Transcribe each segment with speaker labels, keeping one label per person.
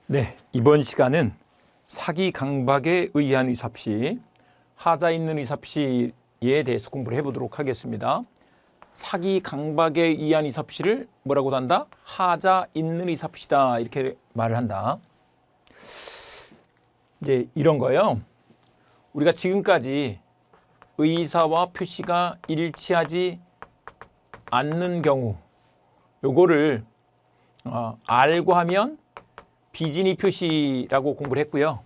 Speaker 1: 네, 이번 시간은 사기 강박에 의한 의사없이 하자 있는 의사없이에 대해서 공부를 해보도록 하겠습니다. 사기 강박에 의한 의사없이를 뭐라고 한다? 하자 있는 의사없이다 이렇게 말을 한다. 이제 이런 거예요. 우리가 지금까지 의사와 표시가 일치하지 않는 경우 요거를 알고 하면 비진의 표시라고 공부를 했고요.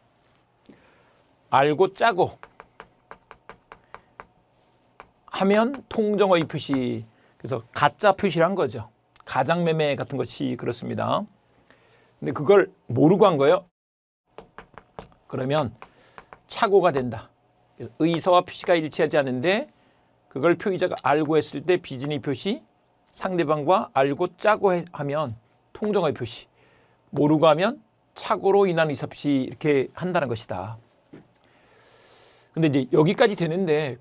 Speaker 1: 알고 짜고 하면 통정어의 표시. 그래서 가짜 표시를 한 거죠. 가장매매 같은 것이 그렇습니다. 근데 그걸 모르고 한 거예요. 그러면 착오가 된다. 그래서 의사와 표시가 일치하지 않는데 그걸 표의자가 알고 했을 때 비진의 표시, 상대방과 알고 짜고 하면 통정어의 표시, 모르고 하면 착오로 인한 의사없이 이렇게 한다는 것이다. 근데 이제 여기까지 되는데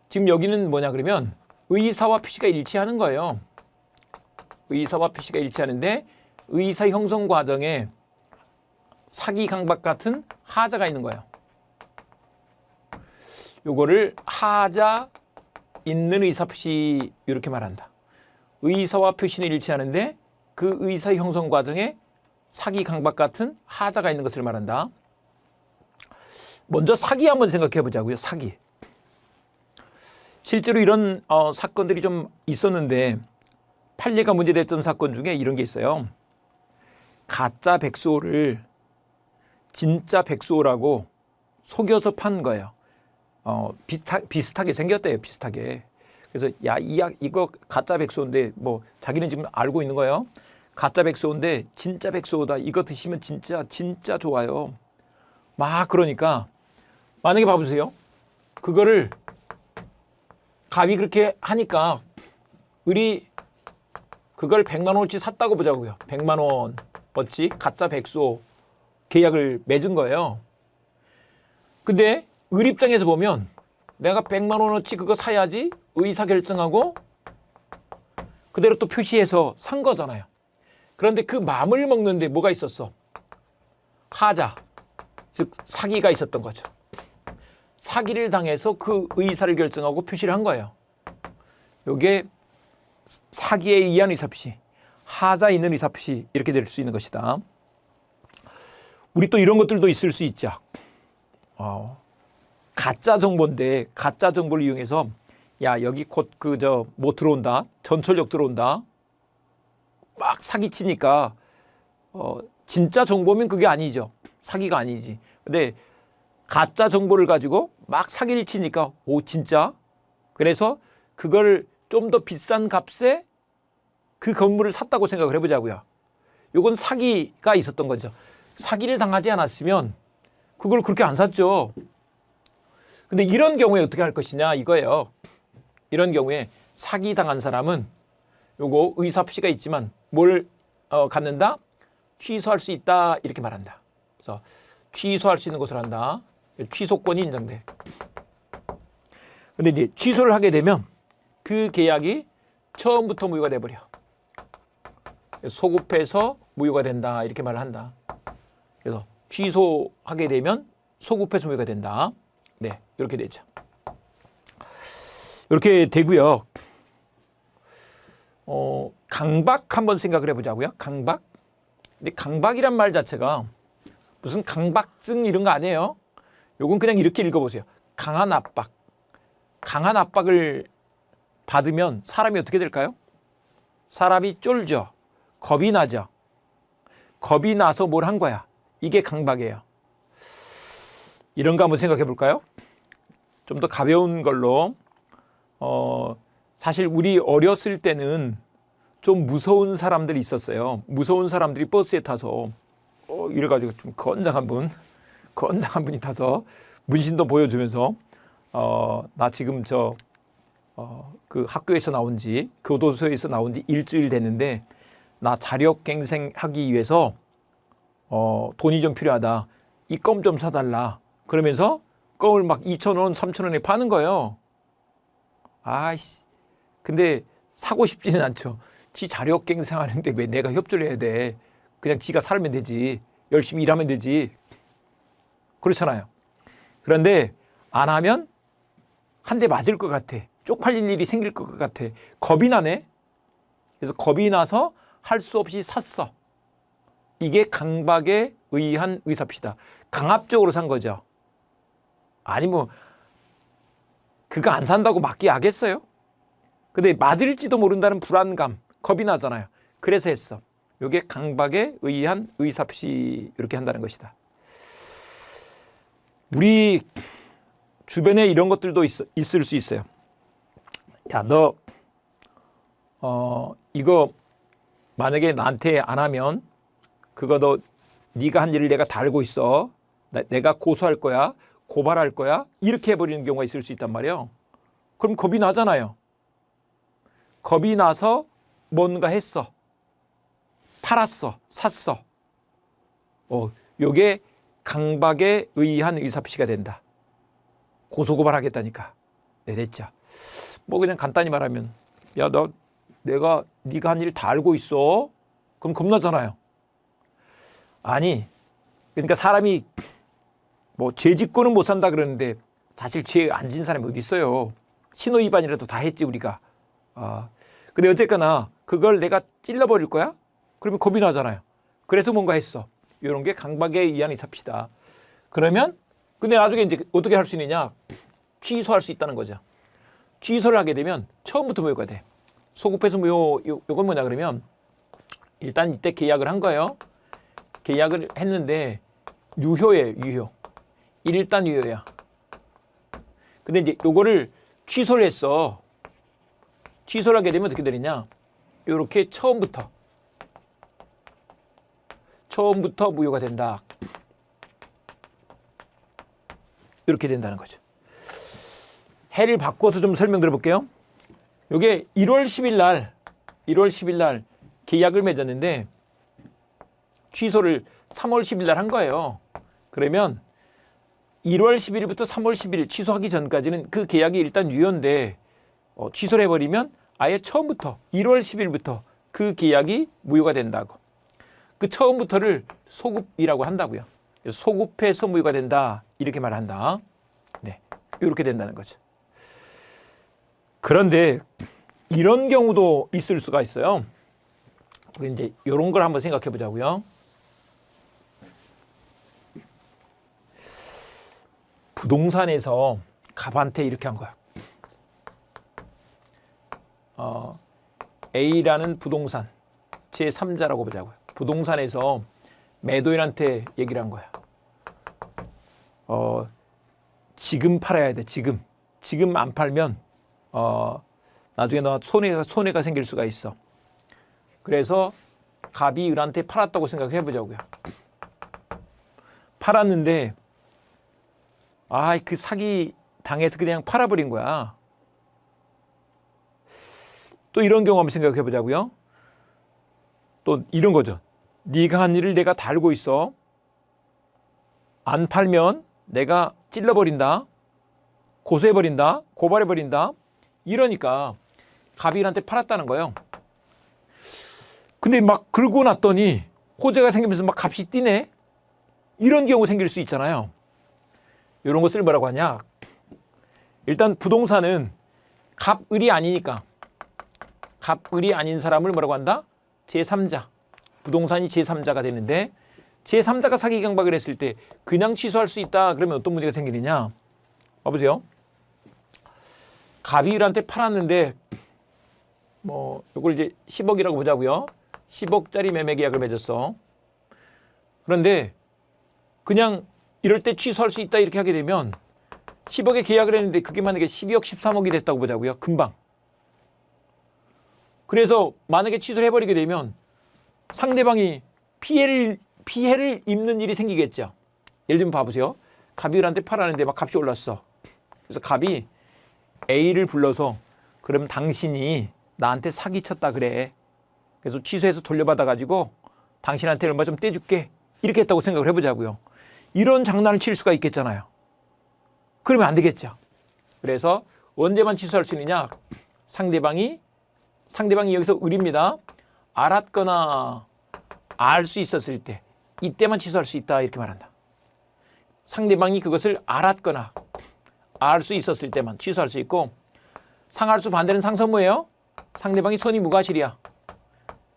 Speaker 1: 지금 여기는 뭐냐 그러면 의사와 표시가 일치하는 거예요. 의사와 표시가 일치하는데 의사 형성 과정에 사기 강박 같은 하자가 있는 거예요. 요거를 하자 있는 의사표시 이렇게 말한다. 의사와 표시는 일치하는데 그 의사 형성 과정에 사기 강박 같은 하자가 있는 것을 말한다. 먼저 사기 한번 생각해 보자고요. 사기. 실제로 이런 사건들이 좀 있었는데 판례가 문제됐던 사건 중에 이런 게 있어요. 가짜 백수호를 진짜 백수호라고 속여서 판 거예요. 비슷하게 생겼대요. 비슷하게. 그래서 야, 이거 가짜 백수호인데 뭐 자기는 지금 알고 있는 거예요. 가짜 백수호인데 진짜 백수호다. 이거 드시면 진짜 좋아요. 막 그러니까 만약에 봐보세요. 그거를 갑이 그렇게 하니까 을이 그걸 100만 원어치 샀다고 보자고요. 100만 원어치 가짜 백수호 계약을 맺은 거예요. 근데 을 입장에서 보면 내가 100만 원어치 그거 사야지 의사 결정하고 그대로 또 표시해서 산 거잖아요. 그런데 그 마음을 먹는데 뭐가 있었어? 하자, 즉 사기가 있었던 거죠. 사기를 당해서 그 의사를 결정하고 표시를 한 거예요. 이게 사기에 의한 의사표시, 하자 있는 의사표시 이렇게 될 수 있는 것이다. 우리 또 이런 것들도 있을 수 있죠. 가짜 정보인데 가짜 정보를 이용해서 야 여기 곧 뭐 들어온다, 전철역 들어온다 막 사기치니까 진짜 정보면 그게 아니죠. 사기가 아니지. 근데 가짜 정보를 가지고 막 사기를 치니까 오 진짜? 그래서 그걸 좀 더 비싼 값에 그 건물을 샀다고 생각을 해보자고요. 이건 사기가 있었던 거죠. 사기를 당하지 않았으면 그걸 그렇게 안 샀죠. 근데 이런 경우에 어떻게 할 것이냐 이거예요. 이런 경우에 사기 당한 사람은 요거 의사표시가 있지만 뭘 갖는다? 취소할 수 있다 이렇게 말한다. 그래서 취소할 수 있는 것을 한다. 취소권이 인정돼. 근데 이제 취소를 하게 되면 그 계약이 처음부터 무효가 돼버려. 소급해서 무효가 된다 이렇게 말을 한다. 그래서 취소하게 되면 소급해서 무효가 된다. 네, 이렇게 되죠. 이렇게 되고요. 강박 한번 생각을 해보자고요. 강박. 근데 강박이란 말 자체가 무슨 강박증 이런 거 아니에요. 요건 그냥 이렇게 읽어보세요. 강한 압박. 강한 압박을 받으면 사람이 어떻게 될까요? 사람이 쫄죠. 겁이 나죠. 겁이 나서 뭘 한 거야. 이게 강박이에요. 이런 거 한번 생각해 볼까요? 좀 더 가벼운 걸로 사실 우리 어렸을 때는 좀 무서운 사람들이 있었어요. 무서운 사람들이 버스에 타서 이래가지고 좀 건장한 분이 타서 문신도 보여주면서 나 지금 그 학교에서 나온 지 교도소에서 나온 지 일주일 됐는데 나 자력갱생하기 위해서 돈이 좀 필요하다. 이 껌 좀 사달라. 그러면서 껌을 막 2,000원, 3,000원에 파는 거예요. 아이씨. 근데 사고 싶지는 않죠. 지 자력갱생하는데 왜 내가 협조를 해야 돼. 그냥 지가 살면 되지. 열심히 일하면 되지. 그렇잖아요. 그런데 안 하면 한 대 맞을 것 같아. 쪽팔릴 일이 생길 것 같아. 겁이 나네. 그래서 겁이 나서 할 수 없이 샀어. 이게 강박에 의한 의사표시다. 강압적으로 산 거죠. 아니 뭐 그거 안 산다고 맡기야겠어요? 근데 맞을지도 모른다는 불안감, 겁이 나잖아요. 그래서 했어. 이게 강박에 의한 의사표시 이렇게 한다는 것이다. 우리 주변에 이런 것들도 있을 수 있어요. 야, 너 이거 만약에 나한테 안 하면 그거 너 네가 한 일을 내가 다 알고 있어. 내가 고소할 거야. 고발할 거야. 이렇게 해버리는 경우가 있을 수 있단 말이에요. 그럼 겁이 나잖아요. 겁이 나서 뭔가 했어. 팔았어. 샀어. 요게 강박에 의한 의사표시가 된다. 고소고발하겠다니까. 네, 됐죠. 뭐 그냥 간단히 말하면 야, 네가 한 일 다 알고 있어. 그럼 겁나잖아요. 아니, 그러니까 사람이 뭐 죄 짓고는 못 산다 그러는데 사실 죄 안 진 사람이 어디 있어요. 신호 위반이라도 다 했지 우리가. 근데 어쨌거나 그걸 내가 찔러버릴 거야? 그러면 겁이 나잖아요. 그래서 뭔가 했어. 이런 게 강박에 의한 의사표시다. 그러면 근데 나중에 이제 어떻게 할 수 있느냐? 취소할 수 있다는 거죠. 취소를 하게 되면 처음부터 무효가 돼. 소급해서 무효. 요건 뭐냐 그러면 일단 이때 계약을 한 거예요. 계약을 했는데 유효예요. 유효. 일단 유효야. 근데 이제 요거를 취소를 했어. 취소를 하게 되면 어떻게 되느냐? 요렇게 처음부터 무효가 된다. 이렇게 된다는 거죠. 해를 바꿔서 좀 설명드려 볼게요. 요게 1월 10일 날 계약을 맺었는데 취소를 3월 10일 날 한 거예요. 그러면 1월 10일부터 3월 10일 취소하기 전까지는 그 계약이 일단 유효인데 취소를 해버리면 아예 처음부터 1월 10일부터 그 계약이 무효가 된다고. 그 처음부터를 소급이라고 한다고요. 그래서 소급해서 무효가 된다 이렇게 말한다. 네, 이렇게 된다는 거죠. 그런데 이런 경우도 있을 수가 있어요. 우리 이제 이런 걸 한번 생각해 보자고요. 부동산에서 갑한테 이렇게 한 거야. A라는 부동산 제3자라고 보자고요. 부동산에서 매도인한테 얘기를 한 거야. 지금 팔아야 돼. 지금 안 팔면 나중에 너 손해가 생길 수가 있어. 그래서 갑이 을한테 팔았다고 생각해 보자고요. 팔았는데 그 사기 당해서 그냥 팔아버린 거야. 또 이런 경우 한번 생각해 보자고요. 또 이런 거죠. 네가 한 일을 내가 다 알고 있어. 안 팔면 내가 찔러버린다. 고소해버린다. 고발해버린다. 이러니까 갑이 을한테 팔았다는 거예요. 근데 막 긁고 났더니 호재가 생기면서 막 값이 뛰네. 이런 경우 생길 수 있잖아요. 이런 것을 뭐라고 하냐? 일단 부동산은 갑을이 아니니까 갑을이 아닌 사람을 뭐라고 한다? 제3자. 부동산이 제3자가 되는데 제3자가 사기 강박을 했을 때 그냥 취소할 수 있다. 그러면 어떤 문제가 생기느냐? 봐보세요. 갑이 을한테 팔았는데 뭐 이걸 이제 10억이라고 보자고요. 10억짜리 매매 계약을 맺었어. 그런데 그냥 이럴 때 취소할 수 있다 이렇게 하게 되면 10억에 계약을 했는데 그게 만약에 12억, 13억이 됐다고 보자고요. 금방. 그래서 만약에 취소를 해버리게 되면 상대방이 피해를 입는 일이 생기겠죠. 예를 들면 봐보세요. 갑이 을한테 팔았는데 막 값이 올랐어. 그래서 갑이 A를 불러서 그럼 당신이 나한테 사기쳤다 그래. 그래서 취소해서 돌려받아가지고 당신한테 얼마 좀 떼줄게. 이렇게 했다고 생각을 해보자고요. 이런 장난을 칠 수가 있겠잖아요. 그러면 안 되겠죠. 그래서 언제만 취소할 수 있느냐? 상대방이 여기서 을입니다. 알았거나 알 수 있었을 때 이때만 취소할 수 있다 이렇게 말한다. 상대방이 그것을 알았거나 알 수 있었을 때만 취소할 수 있고 상할수 반대는 상선 뭐예요? 상대방이 선의 무과실이야.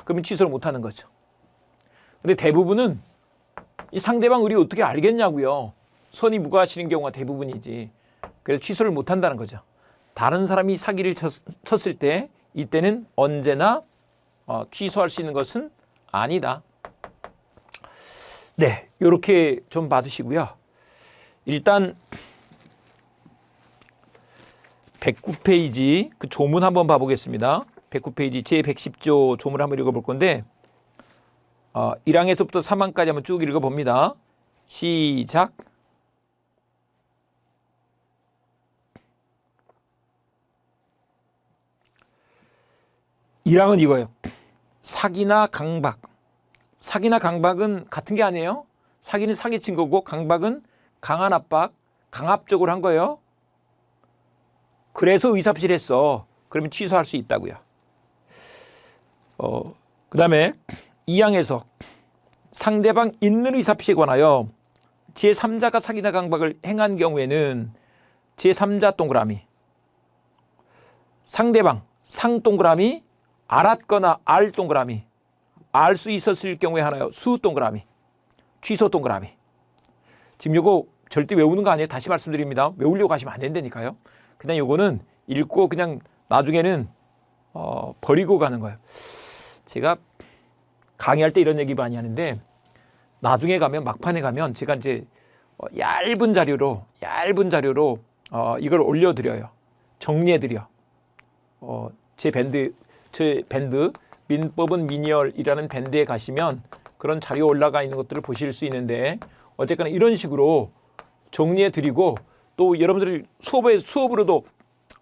Speaker 1: 그러면 취소를 못하는 거죠. 근데 대부분은 이 상대방 의리 어떻게 알겠냐고요. 선의 무과실인 경우가 대부분이지. 그래서 취소를 못한다는 거죠. 다른 사람이 사기를 쳤을 때 이때는 언제나 취소할 수 있는 것은 아니다. 네, 이렇게 좀 봐두시고요. 일단 109페이지 그 조문 한번 봐보겠습니다. 109페이지 제110조 조문 한번 읽어볼 건데 1항에서부터 3항까지 한번 쭉 읽어봅니다. 시작. (1항은) 이거예요. 사기나 강박. 사기나 강박은 같은 게 아니에요. 사기는 사기친 거고 강박은 강한 압박, 강압적으로 한 거예요. 그래서 의사표시를 했어. 그러면 취소할 수 있다고요. 그 다음에 2항에서 상대방 있는 의사표시에 관하여 제3자가 사기나 강박을 행한 경우에는 제3자 동그라미, 상대방 상 동그라미, 알았거나 알 동그라미, 알 수 있었을 경우에 하나요. 수 동그라미, 취소 동그라미. 지금 요거 절대 외우는 거 아니에요. 다시 말씀드립니다. 외우려고 하시면 안 된다니까요. 그냥 요거는 읽고 그냥 나중에는 버리고 가는 거예요. 제가 강의할 때 이런 얘기 많이 하는데 나중에 가면 막판에 가면 제가 이제 얇은 자료로 이걸 올려드려요. 정리해드려. 제 밴드 민법은 민열이라는 밴드에 가시면 그런 자료 올라가 있는 것들을 보실 수 있는데 어쨌거나 이런 식으로 정리해드리고 또 여러분들 수업으로도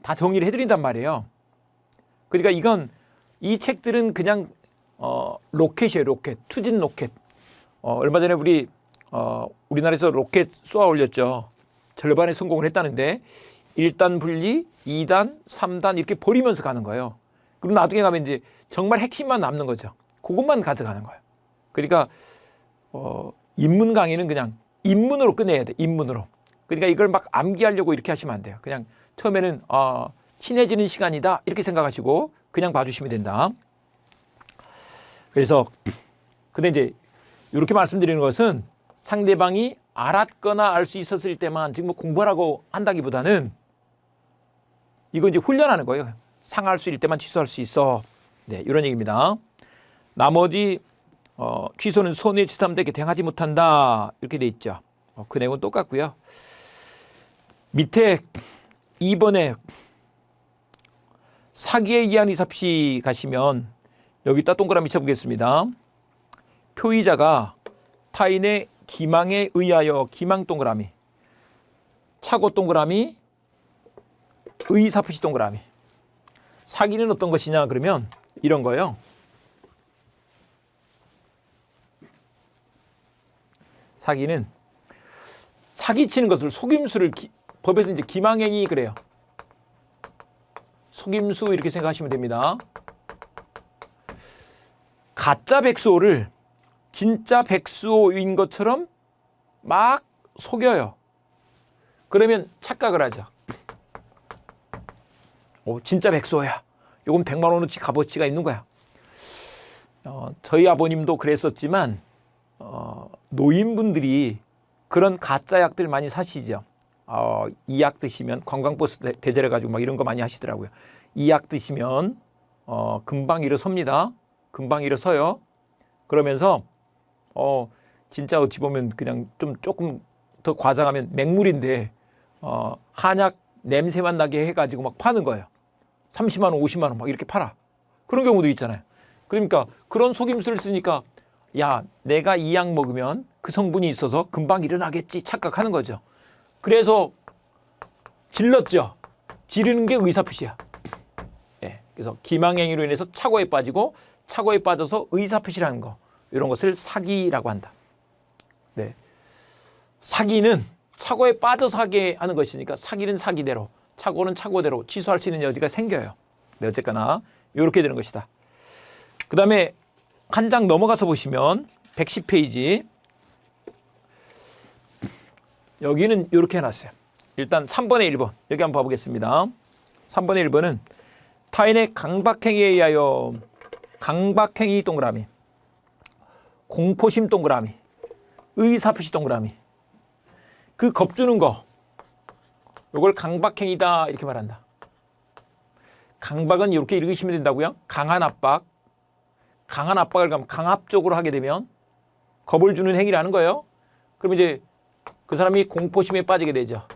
Speaker 1: 다 정리를 해드린단 말이에요. 그러니까 이 책들은 그냥 로켓이에요. 로켓, 투진 로켓. 얼마 전에 우리나라에서 로켓 쏘아 올렸죠. 절반의 성공을 했다는데 1단 분리, 2단, 3단 이렇게 버리면서 가는 거예요. 그리고 나중에 가면 이제 정말 핵심만 남는 거죠. 그것만 가져가는 거예요. 그러니까 인문 강의는 그냥 인문으로 끝내야 돼. 인문으로. 그러니까 이걸 막 암기하려고 이렇게 하시면 안 돼요. 그냥 처음에는 친해지는 시간이다 이렇게 생각하시고 그냥 봐주시면 된다. 그래서 근데 이제 이렇게 말씀드리는 것은 상대방이 알았거나 알 수 있었을 때만 지금 뭐 공부하라고 한다기보다는 이거 이제 훈련하는 거예요. 상할 수 있을 때만 취소할 수 있어. 네, 이런 얘기입니다. 나머지 취소는 손해치삼되게 대항하지 못한다 이렇게 돼 있죠. 그 내용은 똑같고요. 밑에 2번에 사기에 의한 의사표시 가시면 여기다 동그라미 쳐보겠습니다. 표의자가 타인의 기망에 의하여 기망 동그라미, 착오 동그라미, 의사표시 동그라미. 사기는 어떤 것이냐 그러면 이런 거예요. 사기는 사기치는 것을 속임수를 법에서 이제 기망행위 그래요. 속임수 이렇게 생각하시면 됩니다. 가짜 백수호를 진짜 백수호인 것처럼 막 속여요. 그러면 착각을 하죠. 진짜 백수호야. 요건 100만 원어치 값어치가 있는 거야. 저희 아버님도 그랬었지만 노인분들이 그런 가짜 약들 많이 사시죠. 이 약 드시면 관광버스 대절해가지고 막 이런 거 많이 하시더라고요. 이 약 드시면 금방 일어섭니다. 금방 일어서요. 그러면서 진짜 어찌 보면 그냥 조금 더 과장하면 맹물인데 한약 냄새만 나게 해가지고 막 파는 거예요. 30만 원, 50만 원 막 이렇게 팔아. 그런 경우도 있잖아요. 그러니까 그런 속임수를 쓰니까 야, 내가 이 약 먹으면 그 성분이 있어서 금방 일어나겠지 착각하는 거죠. 그래서 질렀죠. 지르는 게 의사표시야. 네, 그래서 기망행위로 인해서 착오에 빠지고 착오에 빠져서 의사표시라는 거, 이런 것을 사기라고 한다. 네, 사기는 착오에 빠져서 하게 하는 것이니까 사기는 사기대로, 착오는 착오대로 취소할 수 있는 여지가 생겨요. 네, 어쨌거나 이렇게 되는 것이다. 그 다음에 한 장 넘어가서 보시면 110페이지. 여기는 이렇게 해놨어요. 일단 3번의 1번 여기 한번 봐보겠습니다. 3번의 1번은 타인의 강박행위에 의하여 강박행위 동그라미, 공포심 동그라미, 의사표시 동그라미, 그 겁주는 거, 이걸 강박행위다 이렇게 말한다. 강박은 이렇게 읽으시면 된다고요. 강한 압박, 강한 압박을 강압적으로 하게 되면 겁을 주는 행위라는 거예요. 그럼 이제 그 사람이 공포심에 빠지게 되죠.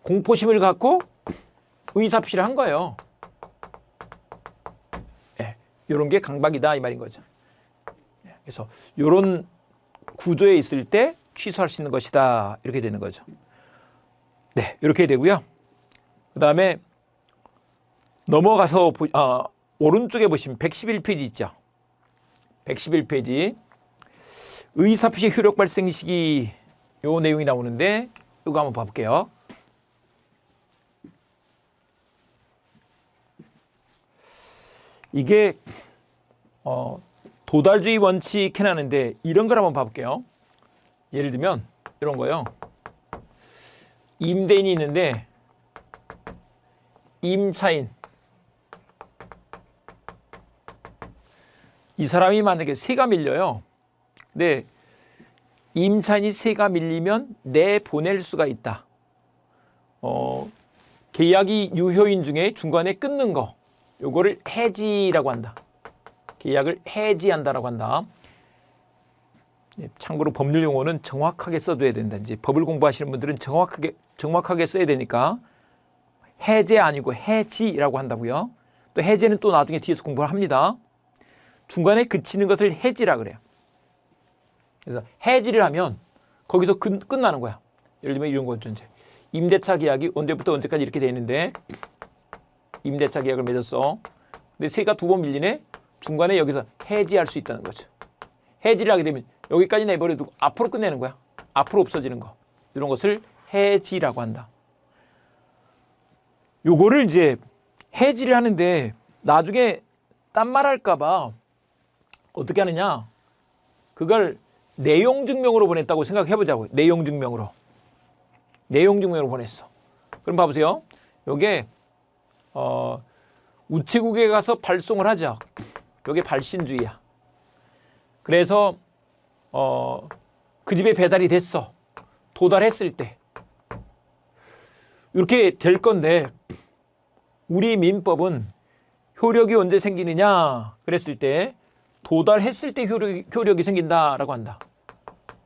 Speaker 1: 공포심을 갖고 의사표시를 한 거예요. 네, 이런 게 강박이다 이 말인 거죠. 그래서 이런 구조에 있을 때 취소할 수 있는 것이다 이렇게 되는 거죠. 네, 이렇게 되고요. 그 다음에 넘어가서 오른쪽에 보시면 111페이지 있죠. 111페이지 의사표시 효력 발생 시기 요 내용이 나오는데 이거 한번 봐볼게요. 이게 도달주의 원칙 해놨는데 이런 걸 한번 봐볼게요. 예를 들면 이런 거요. 임대인이 있는데 임차인 이 사람이 만약에 세가 밀려요. 근데 임차인이 세가 밀리면 내보낼 수가 있다. 계약이 유효인 중에 중간에 끊는 거 요거를 해지라고 한다. 계약을 해지한다라고 한다. 참고로 법률 용어는 정확하게 써줘야 된다. 이제 법을 공부하시는 분들은 정확하게 써야 되니까 해제 아니고 해지라고 한다고요. 또 해제는 또 나중에 뒤에서 공부를 합니다. 중간에 그치는 것을 해지라 그래요. 그래서 해지를 하면 거기서 끝나는 거야. 예를 들면 이런 거죠. 이제 임대차 계약이 언제부터 언제까지 이렇게 돼 있는데 임대차 계약을 맺었어. 근데 세가 2번 밀리네. 중간에 여기서 해지할 수 있다는 거죠. 해지를 하게 되면 여기까지 내버려두고 앞으로 끝내는 거야. 앞으로 없어지는 거. 이런 것을 해지라고 한다. 요거를 이제 해지를 하는데 나중에 딴 말 할까 봐 어떻게 하느냐. 그걸 내용 증명으로 보냈다고 생각해 보자고요. 내용 증명으로. 내용 증명으로 보냈어. 그럼 봐보세요. 요게 우체국에 가서 발송을 하죠. 요게 발신주의야. 그래서 그 집에 배달이 됐어. 도달했을 때 이렇게 될 건데 우리 민법은 효력이 언제 생기느냐 그랬을 때 도달했을 때 효력이 생긴다라고 한다.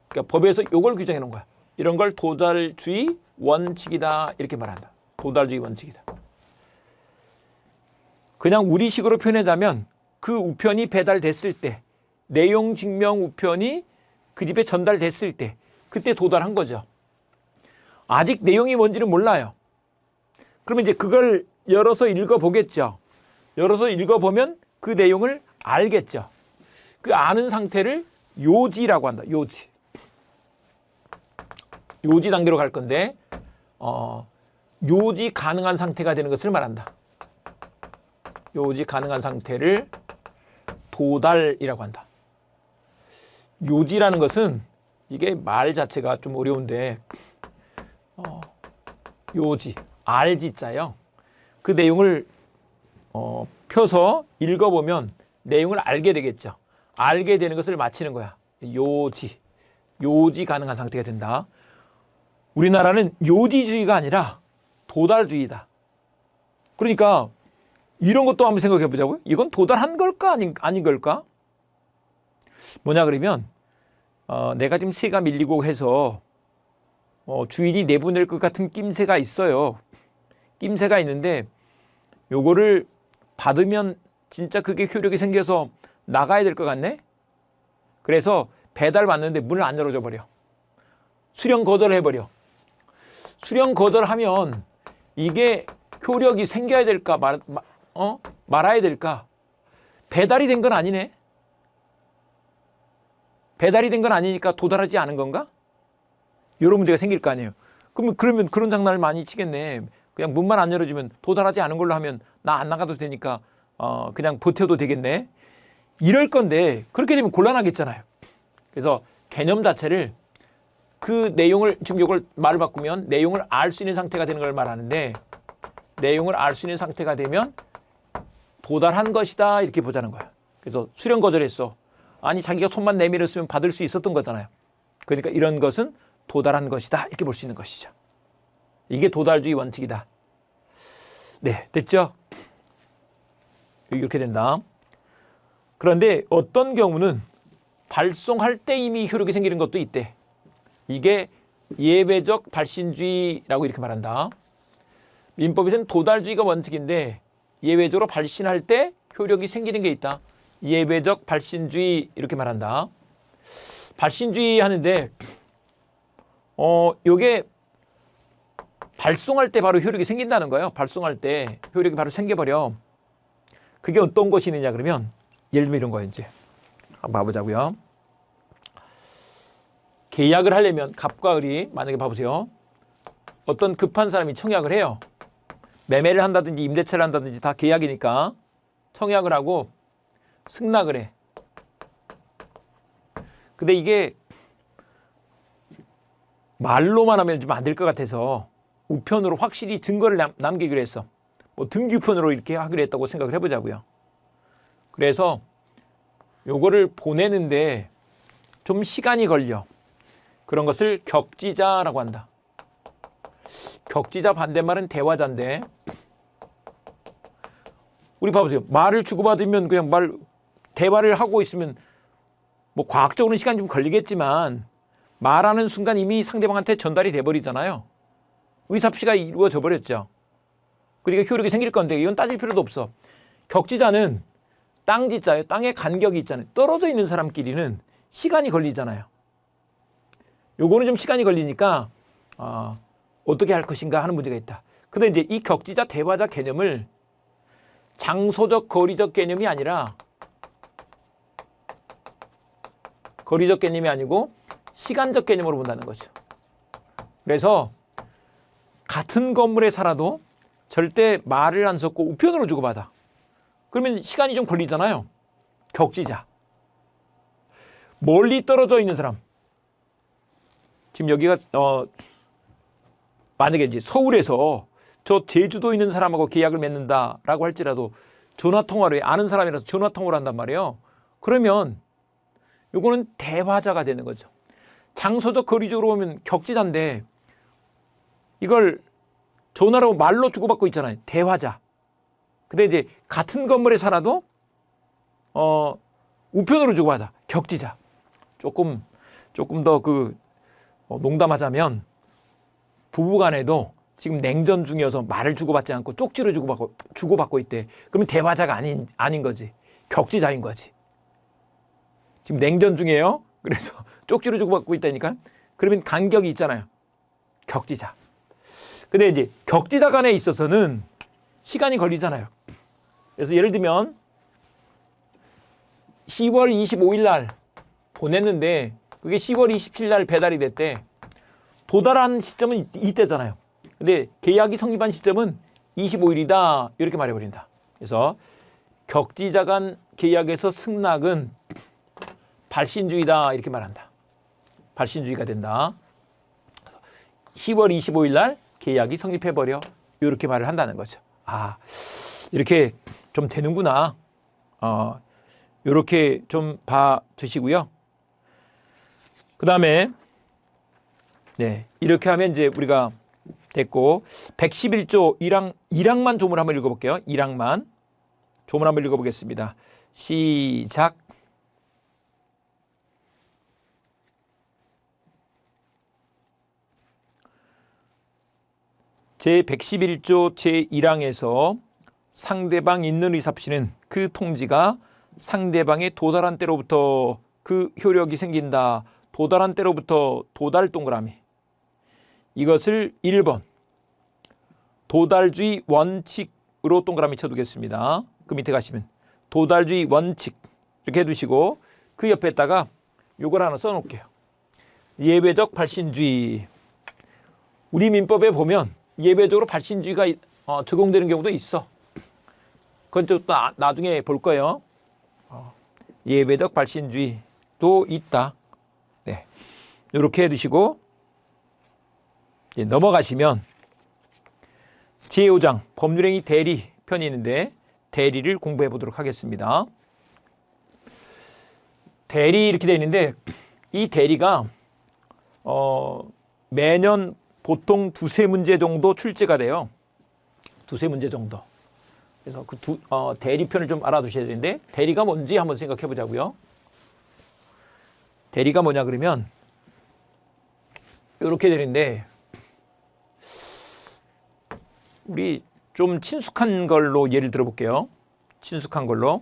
Speaker 1: 그러니까 법에서 이걸 규정해 놓은 거야. 이런 걸 도달주의 원칙이다 이렇게 말한다. 도달주의 원칙이다. 그냥 우리식으로 표현하자면 그 우편이 배달됐을 때 내용 증명 우편이 그 집에 전달됐을 때 그때 도달한 거죠. 아직 내용이 뭔지는 몰라요. 그러면 이제 그걸 열어서 읽어보겠죠. 열어서 읽어보면 그 내용을 알겠죠. 그 아는 상태를 요지라고 한다. 요지. 요지 단계로 갈 건데 요지 가능한 상태가 되는 것을 말한다. 요지 가능한 상태를 도달이라고 한다. 요지라는 것은 이게 말 자체가 좀 어려운데 요지, 알지자요. 그 내용을 펴서 읽어보면 내용을 알게 되겠죠. 알게 되는 것을 마치는 거야. 요지 가능한 상태가 된다. 우리나라는 요지주의가 아니라 도달주의다. 그러니까 이런 것도 한번 생각해 보자고요. 이건 도달한 걸까 아닌 걸까? 뭐냐 그러면 내가 지금 세가 밀리고 해서 주인이 내보낼 것 같은 낌새가 있어요. 낌새가 있는데 요거를 받으면 진짜 그게 효력이 생겨서 나가야 될 것 같네. 그래서 배달 받는데 문을 안 열어줘 버려. 수령 거절을 해버려. 수령 거절하면 이게 효력이 생겨야 될까 말아야 될까? 배달이 된 건 아니네. 배달이 된 건 아니니까 도달하지 않은 건가? 이런 문제가 생길 거 아니에요. 그러면 그런 장난을 많이 치겠네. 그냥 문만 안 열어주면 도달하지 않은 걸로 하면 나 안 나가도 되니까 그냥 버텨도 되겠네. 이럴 건데 그렇게 되면 곤란하겠잖아요. 그래서 개념 자체를 그 내용을 지금 이걸 말을 바꾸면 내용을 알 수 있는 상태가 되는 걸 말하는데 내용을 알 수 있는 상태가 되면 도달한 것이다 이렇게 보자는 거야. 그래서 수령 거절했어. 아니 자기가 손만 내밀었으면 받을 수 있었던 거잖아요. 그러니까 이런 것은 도달한 것이다 이렇게 볼 수 있는 것이죠. 이게 도달주의 원칙이다. 네, 됐죠? 이렇게 된다. 그런데 어떤 경우는 발송할 때 이미 효력이 생기는 것도 있대. 이게 예외적 발신주의라고 이렇게 말한다. 민법에서는 도달주의가 원칙인데 예외적으로 발신할 때 효력이 생기는 게 있다. 예외적 발신주의 이렇게 말한다. 발신주의 하는데 요게 발송할 때 바로 효력이 생긴다는 거예요. 발송할 때 효력이 바로 생겨버려. 그게 어떤 것이 있느냐 그러면 예를 들면 이런 거예요. 이제 한번 봐보자고요. 계약을 하려면 갑과 을이 만약에 봐보세요. 어떤 급한 사람이 청약을 해요. 매매를 한다든지 임대차를 한다든지 다 계약이니까 청약을 하고 승낙을 해. 근데 이게 말로만 하면 좀 안 될 것 같아서 우편으로 확실히 증거를 남기기로 했어. 뭐 등기우편으로 이렇게 하기로 했다고 생각을 해보자고요. 그래서 요거를 보내는데 좀 시간이 걸려. 그런 것을 격지자라고 한다. 격지자 반대말은 대화자인데 우리 봐보세요. 말을 주고받으면 그냥 대화를 하고 있으면 뭐 과학적으로는 시간이 좀 걸리겠지만 말하는 순간 이미 상대방한테 전달이 돼버리잖아요. 의사표시가 이루어져 버렸죠. 그러니까 효력이 생길 건데 이건 따질 필요도 없어. 격지자는 땅지자예요. 땅에 간격이 있잖아요. 떨어져 있는 사람끼리는 시간이 걸리잖아요. 요거는 좀 시간이 걸리니까 어떻게 할 것인가 하는 문제가 있다. 근데 이제 이 격지자 대화자 개념을 장소적 거리적 개념이 아니라 거리적 개념이 아니고 시간적 개념으로 본다는 거죠. 그래서 같은 건물에 살아도 절대 말을 안 섞고 우편으로 주고받아. 그러면 시간이 좀 걸리잖아요. 격지자. 멀리 떨어져 있는 사람. 지금 여기가 만약에 이제 서울에서 저 제주도 있는 사람하고 계약을 맺는다라고 할지라도 전화통화를 아는 사람이라서 전화통화를 한단 말이에요. 그러면 요거는 대화자가 되는 거죠. 장소적 거리적으로 보면 격지자인데 이걸 전화로 말로 주고받고 있잖아요. 대화자. 근데 이제 같은 건물에 살아도 우편으로 주고받아. 격지자. 조금 더 농담하자면 부부간에도 지금 냉전 중이어서 말을 주고받지 않고 쪽지로 주고받고 있대. 그러면 대화자가 아닌 거지. 격지자인 거지. 지금 냉전 중이에요. 그래서 쪽지로 주고받고 있다니까. 그러면 간격이 있잖아요. 격지자. 근데 이제 격지자 간에 있어서는 시간이 걸리잖아요. 그래서 예를 들면 10월 25일 날 보냈는데 그게 10월 27일 날 배달이 됐대. 도달한 시점은 이때잖아요. 근데 계약이 성립한 시점은 25일이다. 이렇게 말해버린다. 그래서 격지자 간 계약에서 승낙은 발신주의다. 이렇게 말한다. 발신주의가 된다. 10월 25일 날 계약이 성립해버려. 이렇게 말을 한다는 거죠. 이렇게 좀 되는구나. 이렇게 좀 봐주시고요. 그 다음에 네, 이렇게 하면 이제 우리가 됐고 111조 1항만 조문 한번 읽어볼게요. 1항만 조문 한번 읽어보겠습니다. 시작. 제111조 제1항에서 상대방 있는 의사표시는 그 통지가 상대방의 도달한 때로부터 그 효력이 생긴다. 도달한 때로부터 도달 동그라미. 이것을 1번 도달주의 원칙으로 동그라미 쳐두겠습니다. 그 밑에 가시면 도달주의 원칙 이렇게 해두시고 그 옆에다가 요걸 하나 써놓을게요. 예외적 발신주의. 우리 민법에 보면 예외적으로 발신주의가 적용되는 경우도 있어. 그건 또 나중에 볼 거예요. 예외적 발신주의도 있다. 네. 이렇게 해두시고 넘어가시면 제5장 법률행위 대리 편이 있는데 대리를 공부해 보도록 하겠습니다. 대리 이렇게 되어 있는데 이 대리가 매년 보통 두세 문제 정도 출제가 돼요. 두세 문제 정도. 그래서 그 대리편을 좀 알아두셔야 되는데 대리가 뭔지 한번 생각해 보자고요. 대리가 뭐냐 그러면 이렇게 되는데 우리 좀 친숙한 걸로 예를 들어 볼게요. 친숙한 걸로.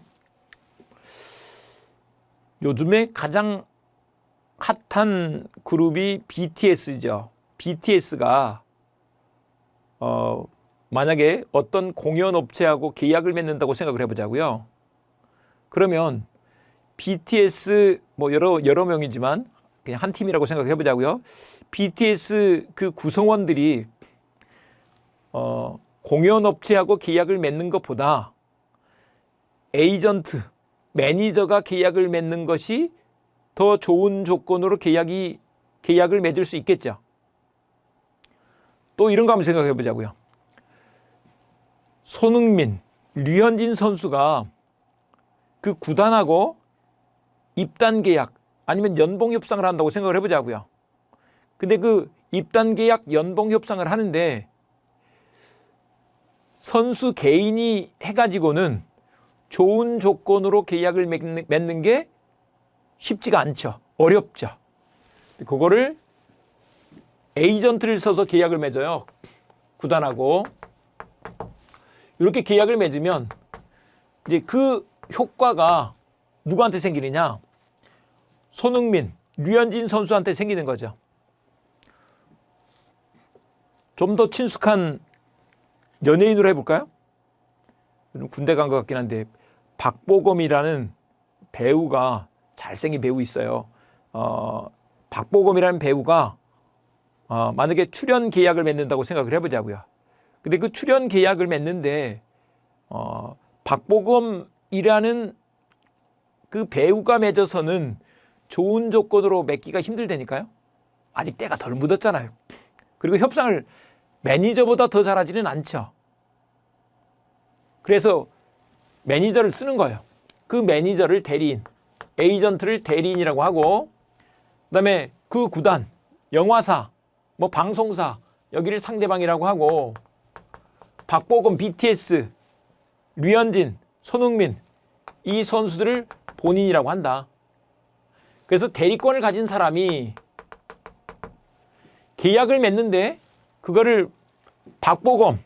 Speaker 1: 요즘에 가장 핫한 그룹이 BTS죠. BTS가 만약에 어떤 공연 업체하고 계약을 맺는다고 생각을 해보자고요. 그러면 BTS 뭐 여러 명이지만 그냥 한 팀이라고 생각해 보자고요. BTS 그 구성원들이 공연 업체하고 계약을 맺는 것보다 에이전트, 매니저가 계약을 맺는 것이 더 좋은 조건으로 계약을 맺을 수 있겠죠. 또 이런 거 한번 생각해 보자고요. 손흥민, 류현진 선수가 그 구단하고 입단 계약 아니면 연봉 협상을 한다고 생각을 해보자고요. 근데 그 입단 계약, 연봉 협상을 하는데 선수 개인이 해가지고는 좋은 조건으로 계약을 맺는 게 쉽지가 않죠. 어렵죠. 그거를 에이전트를 써서 계약을 맺어요. 구단하고. 이렇게 계약을 맺으면 이제 그 효과가 누구한테 생기느냐? 손흥민, 류현진 선수한테 생기는 거죠. 좀 더 친숙한 연예인으로 해볼까요? 군대 간 것 같긴 한데 박보검이라는 배우가 잘생긴 배우 있어요. 박보검이라는 배우가 만약에 출연 계약을 맺는다고 생각을 해보자고요. 근데 그 출연 계약을 맺는데 박보검이라는 그 배우가 맺어서는 좋은 조건으로 맺기가 힘들다니까요. 아직 때가 덜 묻었잖아요. 그리고 협상을 매니저보다 더 잘하지는 않죠. 그래서 매니저를 쓰는 거예요. 그 매니저를 대리인, 에이전트를 대리인이라고 하고, 그다음에 그 구단, 영화사, 뭐 방송사 여기를 상대방이라고 하고, 박보검, BTS, 류현진, 손흥민 이 선수들을 본인이라고 한다. 그래서 대리권을 가진 사람이 계약을 맺는데 그거를 박보검,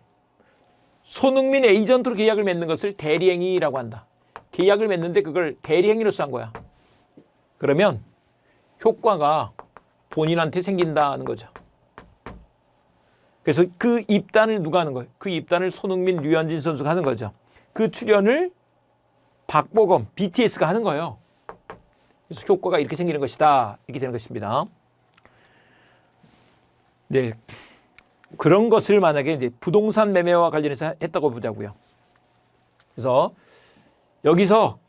Speaker 1: 손흥민 에이전트로 계약을 맺는 것을 대리행위라고 한다. 계약을 맺는데 그걸 대리행위로서 한 거야. 그러면 효과가 본인한테 생긴다는 거죠. 그래서 그 입단을 누가 하는 거예요? 그 입단을 손흥민, 류현진 선수가 하는 거죠. 그 출연을 박보검, BTS가 하는 거예요. 그래서 효과가 이렇게 생기는 것이다. 이렇게 되는 것입니다. 네. 그런 것을 만약에 이제 부동산 매매와 관련해서 했다고 보자고요. 그래서 여기서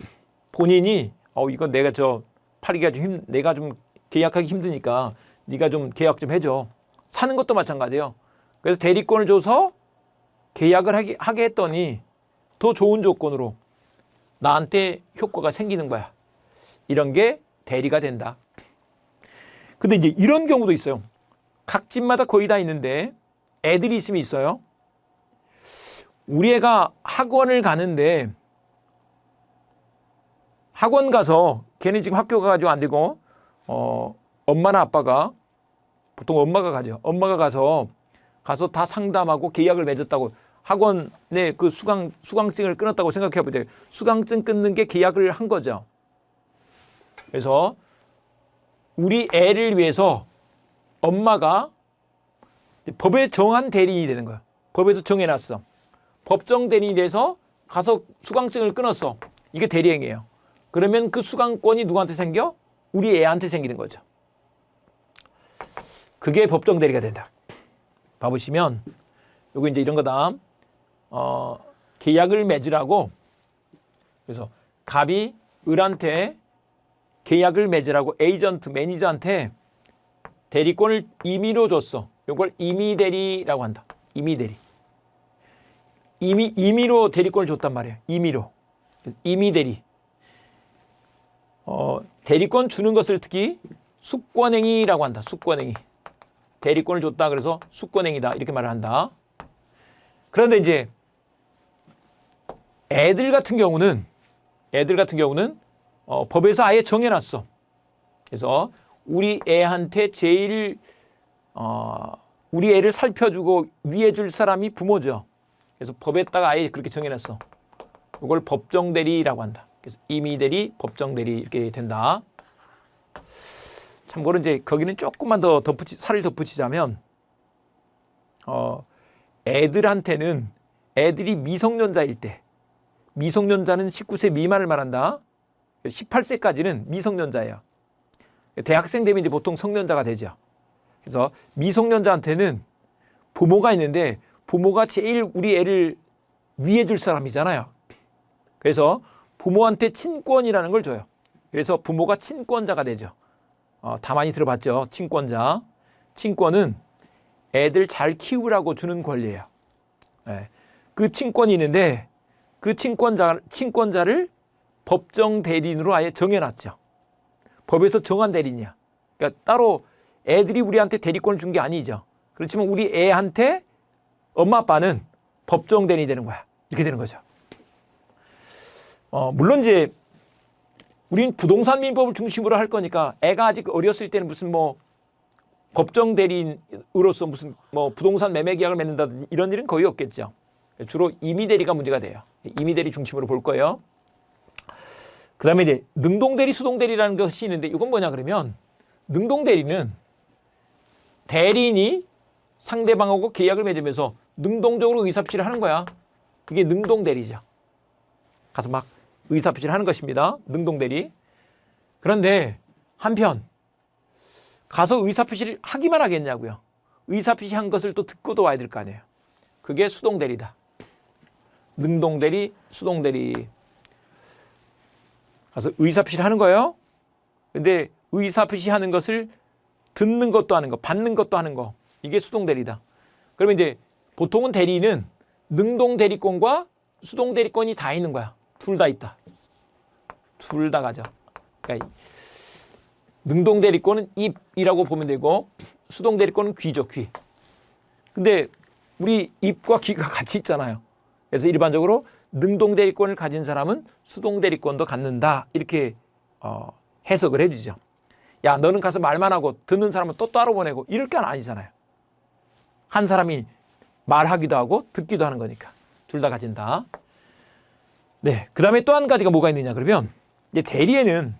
Speaker 1: 본인이 이건 내가 팔기가 내가 좀 계약하기 힘드니까 네가 좀 계약 좀 해줘. 사는 것도 마찬가지예요. 그래서 대리권을 줘서 계약을 하게 했더니 더 좋은 조건으로 나한테 효과가 생기는 거야. 이런 게 대리가 된다. 근데 이제 이런 경우도 있어요. 각 집마다 거의 다 있는데 애들이 있으면 있어요. 우리 애가 학원을 가는데 학원 가서 걔는 지금 학교 가가지고 안 되고 엄마나 아빠가 보통 엄마가 가죠. 엄마가 가서 다 상담하고 계약을 맺었다고 학원에 그 수강증을 끊었다고 생각해 보세요. 수강증 끊는 게 계약을 한 거죠. 그래서 우리 애를 위해서 엄마가 법에 정한 대리인이 되는 거야. 법에서 정해놨어. 법정 대리인이 돼서 가서 수강증을 끊었어. 이게 대리행위예요. 그러면 그 수강권이 누구한테 생겨? 우리 애한테 생기는 거죠. 그게 법정 대리가 된다. 봐보시면 요거 이제 이런 거다. 계약을 맺으라고 그래서 갑이 을한테 계약을 맺으라고 에이전트, 매니저한테 대리권을 임의로 줬어. 이걸 임의대리라고 한다. 임의대리. 임의로 대리권을 줬단 말이에요. 임의로. 임의대리. 대리권 주는 것을 특히 숙권행위라고 한다. 숙권행위. 대리권을 줬다 그래서 숙권행위다 이렇게 말을 한다. 그런데 이제 애들 같은 경우는 법에서 아예 정해놨어. 그래서 우리 애한테 제일 우리 애를 살펴주고 위해줄 사람이 부모죠. 그래서 법에다가 아예 그렇게 정해놨어. 이걸 법정대리라고 한다. 그래서 임의대리, 법정대리 이렇게 된다. 참고로 이제 거기는 조금만 더 살을 덧붙이자면 애들한테는 애들이 미성년자일 때, 미성년자는 19세 미만을 말한다. 18세까지는 미성년자예요. 대학생 되면 이제 보통 성년자가 되죠. 그래서 미성년자한테는 부모가 있는데 부모가 제일 우리 애를 위해줄 사람이잖아요. 그래서 부모한테 친권이라는 걸 줘요. 그래서 부모가 친권자가 되죠. 다 많이 들어봤죠. 친권자. 친권은 애들 잘 키우라고 주는 권리예요. 네. 그 친권이 있는데 그 친권자를 법정 대리인으로 아예 정해놨죠. 법에서 정한 대리인이야. 그러니까 따로 애들이 우리한테 대리권을 준 게 아니죠. 그렇지만 우리 애한테 엄마 아빠는 법정 대리인이 되는 거야. 이렇게 되는 거죠. 물론 이제 우린 부동산 민법을 중심으로 할 거니까 애가 아직 어렸을 때는 무슨 뭐 법정 대리인으로서 무슨 뭐 부동산 매매 계약을 맺는다든지 이런 일은 거의 없겠죠. 주로 임의대리가 문제가 돼요. 임의대리 중심으로 볼 거예요. 그 다음에 이제 능동대리, 수동대리라는 것이 있는데 이건 뭐냐 그러면 능동대리는 대리인이 상대방하고 계약을 맺으면서 능동적으로 의사표시를 하는 거야. 그게 능동대리죠. 가서 막 의사표시를 하는 것입니다. 능동대리. 그런데 한편 가서 의사표시를 하기만 하겠냐고요. 의사표시한 것을 또 듣고도 와야 될 거 아니에요. 그게 수동대리다. 능동대리, 수동대리. 가서 의사표시를 하는 거예요. 근데 의사표시하는 것을 듣는 것도 하는 거, 받는 것도 하는 거. 이게 수동대리다. 그러면 이제 보통은 대리는 능동대리권과 수동대리권이 다 있는 거야. 둘 다 있다. 둘 다 가져. 그러니까 능동대리권은 입이라고 보면 되고 수동대리권은 귀죠, 귀. 근데 우리 입과 귀가 같이 있잖아요. 그래서 일반적으로 능동대리권을 가진 사람은 수동대리권도 갖는다. 이렇게 해석을 해주죠. 야, 너는 가서 말만 하고 듣는 사람은 또 따로 보내고 이럴 건 아니잖아요. 한 사람이 말하기도 하고 듣기도 하는 거니까. 둘 다 가진다. 네, 그 다음에 또 한 가지가 뭐가 있느냐 그러면 이제 대리에는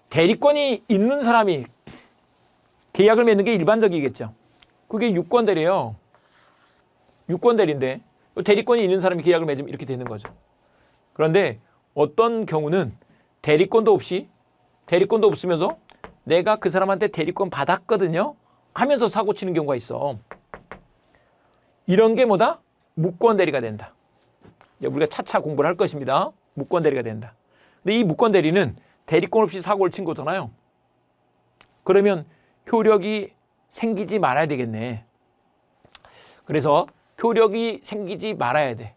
Speaker 1: 대리권이 있는 사람이 계약을 맺는 게 일반적이겠죠. 그게 유권대리예요. 유권대리인데 대리권이 있는 사람이 계약을 맺으면 이렇게 되는 거죠. 그런데 어떤 경우는 대리권도 없으면서 내가 그 사람한테 대리권 받았거든요 하면서 사고 치는 경우가 있어. 이런 게 뭐다? 무권대리가 된다. 우리가 차차 공부를 할 것입니다. 무권대리가 된다. 근데 이 무권대리는 대리권 없이 사고를 친 거잖아요. 그러면 효력이 생기지 말아야 되겠네. 그래서 효력이 생기지 말아야 돼.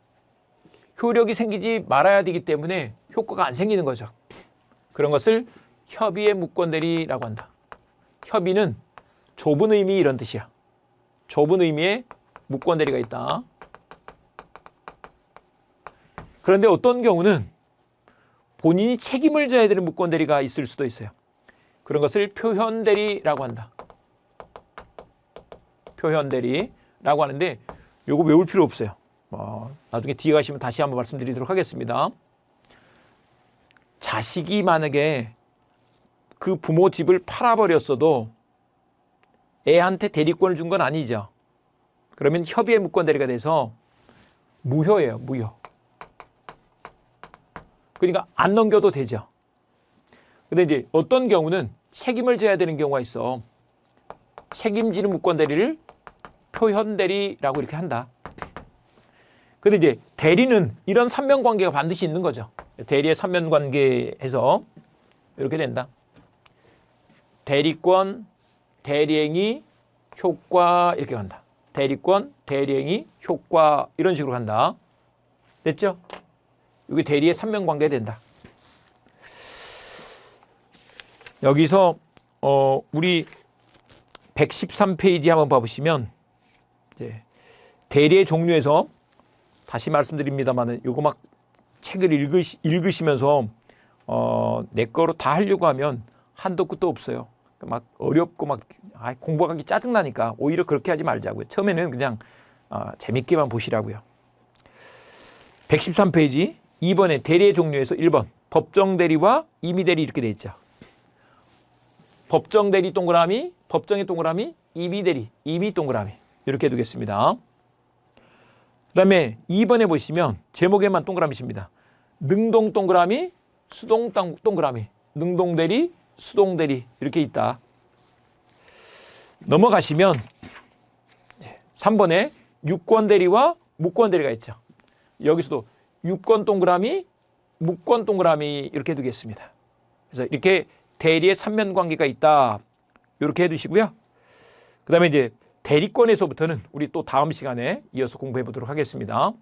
Speaker 1: 효력이 생기지 말아야 되기 때문에 효과가 안 생기는 거죠. 그런 것을 협의의 무권대리라고 한다. 협의는 좁은 의미 이런 뜻이야. 좁은 의미의 무권대리가 있다. 그런데 어떤 경우는 본인이 책임을 져야 되는 무권대리가 있을 수도 있어요. 그런 것을 표현대리라고 한다. 표현대리라고 하는데 요거 외울 필요 없어요. 나중에 뒤에 가시면 다시 한번 말씀드리도록 하겠습니다. 자식이 만약에 그 부모 집을 팔아버렸어도 애한테 대리권을 준 건 아니죠. 그러면 협의의 무권대리가 돼서 무효예요. 무효. 그러니까 안 넘겨도 되죠. 근데 이제 어떤 경우는 책임을 져야 되는 경우가 있어. 책임지는 무권대리를 표현대리라고 이렇게 한다. 근데 이제 대리는 이런 삼면관계가 반드시 있는 거죠. 대리의 삼면관계에서 이렇게 된다. 대리권, 대리행위, 효과 이렇게 간다. 대리권, 대리행위, 효과 이런 식으로 간다. 됐죠? 이게 대리의 삼면관계가 된다. 여기서 우리 113페이지 한번 봐보시면 이제 대리의 종류에서 다시 말씀드립니다만 요거 막 책을 읽으시면서 내 거로 다 하려고 하면 한도 끝도 없어요. 막 어렵고 막 공부하기 짜증나니까 오히려 그렇게 하지 말자고요. 처음에는 그냥 재밌게만 보시라고요. 113페이지 2번에 대리의 종류에서 1번 법정대리와 임의대리 이렇게 돼 있죠. 법정대리 동그라미, 법정의 동그라미, 임의대리, 임의 동그라미 이렇게 두겠습니다. 그 다음에 2번에 보시면 제목에만 동그라미십니다. 능동 동그라미, 수동 동그라미, 능동대리, 수동대리 이렇게 있다. 넘어가시면 3번에 유권대리와 무권대리가 있죠. 여기서도 유권 동그라미, 무권 동그라미 이렇게 두겠습니다. 그래서 이렇게 대리의 삼면관계가 있다. 이렇게 해두시고요. 그 다음에 이제 대리권에서부터는 우리 또 다음 시간에 이어서 공부해 보도록 하겠습니다.